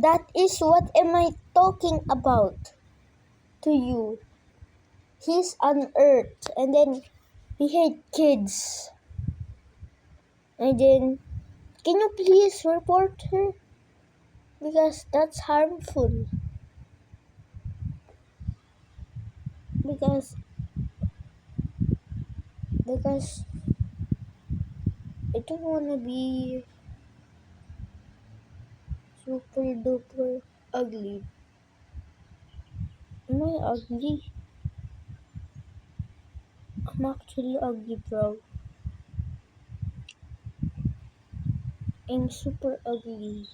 That is what am I talking about to you. He's on Earth, and then he hate kids. And then, can you please report her? Because that's harmful. Because I don't wanna be super duper ugly. Am I ugly? I'm actually ugly, bro. I'm super ugly.